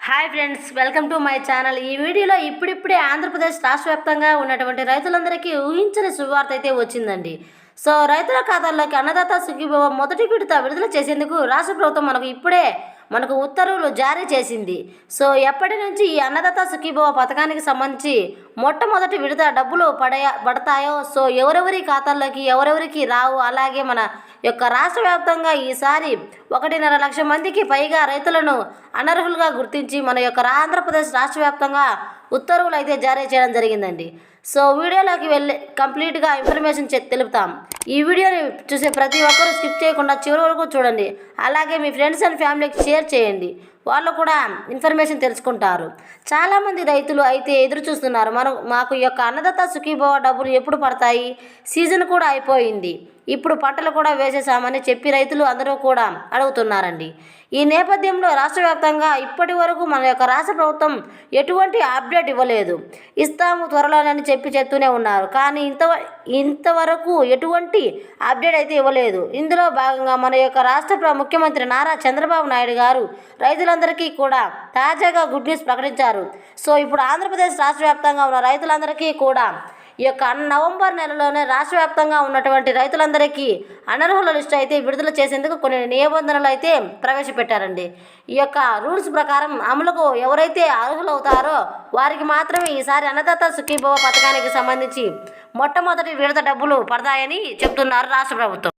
Hi friends, welcome to my channel. ఈ వీడియోలో ఇప్పుడిప్పుడే ఆంధ్రప్రదేశ్ రాష్ట్ర వ్యాప్తంగా ఉన్నటువంటి రైతులందరికీ ఊహించని శుభవార్త అయితే వచ్చిందండి. సో రైతుల ఖాతాల్లోకి అన్నదాత సుఖీభవ మొదటి విడుదల చేసేందుకు రాష్ట్ర ప్రభుత్వం మనకు ఉత్తర్వులు జారీ చేసింది. సో ఎప్పటి నుంచి ఈ అన్నదాత సుఖీభవ పథకానికి సంబంధించి మొట్టమొదటి డబ్బులు పడతాయో, సో ఎవరెవరి ఖాతాల్లోకి ఎవరెవరికి రావు, అలాగే మన యొక్క రాష్ట్ర వ్యాప్తంగా ఈసారి 1.5 లక్ష మందికి పైగా రైతులను అనర్హులుగా గుర్తించి మన యొక్క ఆంధ్రప్రదేశ్ రాష్ట్ర వ్యాప్తంగా ఉత్తర్వులు అయితే జారీ చేయడం జరిగిందండి. సో వీడియోలోకి వెళ్ళి కంప్లీట్గా ఇన్ఫర్మేషన్ తెలుపుతాం. ఈ వీడియోని చూసే ప్రతి ఒక్కరూ స్కిప్ చేయకుండా చివరి వరకు చూడండి. అలాగే మీ ఫ్రెండ్స్ అండ్ ఫ్యామిలీకి షేర్ చేయండి, వాళ్ళు కూడా ఇన్ఫర్మేషన్ తెలుసుకుంటారు. చాలామంది రైతులు అయితే ఎదురు చూస్తున్నారు, మాకు ఈ యొక్క అన్నదాత సుఖీభవ డబ్బులు ఎప్పుడు పడతాయి, సీజన్ కూడా అయిపోయింది, ఇప్పుడు పంటలు కూడా వేసేసామని చెప్పి రైతులు అందరూ కూడా అడుగుతున్నారండి. ఈ నేపథ్యంలో రాష్ట్ర వ్యాప్తంగా ఇప్పటి వరకు మన యొక్క రాష్ట్ర ప్రభుత్వం ఎటువంటి అప్డేట్ ఇవ్వలేదు. ఇస్తాము త్వరలోనని చెప్తూనే ఉన్నారు, కానీ ఇంతవరకు ఎటువంటి అప్డేట్ అయితే ఇవ్వలేదు. ఇందులో భాగంగా మన యొక్క రాష్ట్ర ముఖ్యమంత్రి నారా చంద్రబాబు నాయుడు గారు రైతులందరికీ కూడా తాజాగా గుడ్ న్యూస్ ప్రకటించారు. సో ఇప్పుడు ఆంధ్రప్రదేశ్ రాష్ట్ర వ్యాప్తంగా ఉన్న రైతులందరికీ కూడా ఈ యొక్క నవంబర్ నెలలోనే రాష్ట్ర వ్యాప్తంగా ఉన్నటువంటి రైతులందరికీ అనర్హుల లిస్టు అయితే విడుదల చేసేందుకు కొన్ని నిబంధనలు అయితే ప్రవేశపెట్టారండి. ఈ యొక్క రూల్స్ ప్రకారం అమలుకు ఎవరైతే అర్హులవుతారో వారికి మాత్రమే ఈసారి అన్నదాత సుఖీభవ పథకానికి సంబంధించి మొట్టమొదటి డబ్బులు పడతాయని చెప్తున్నారు రాష్ట్ర ప్రభుత్వం.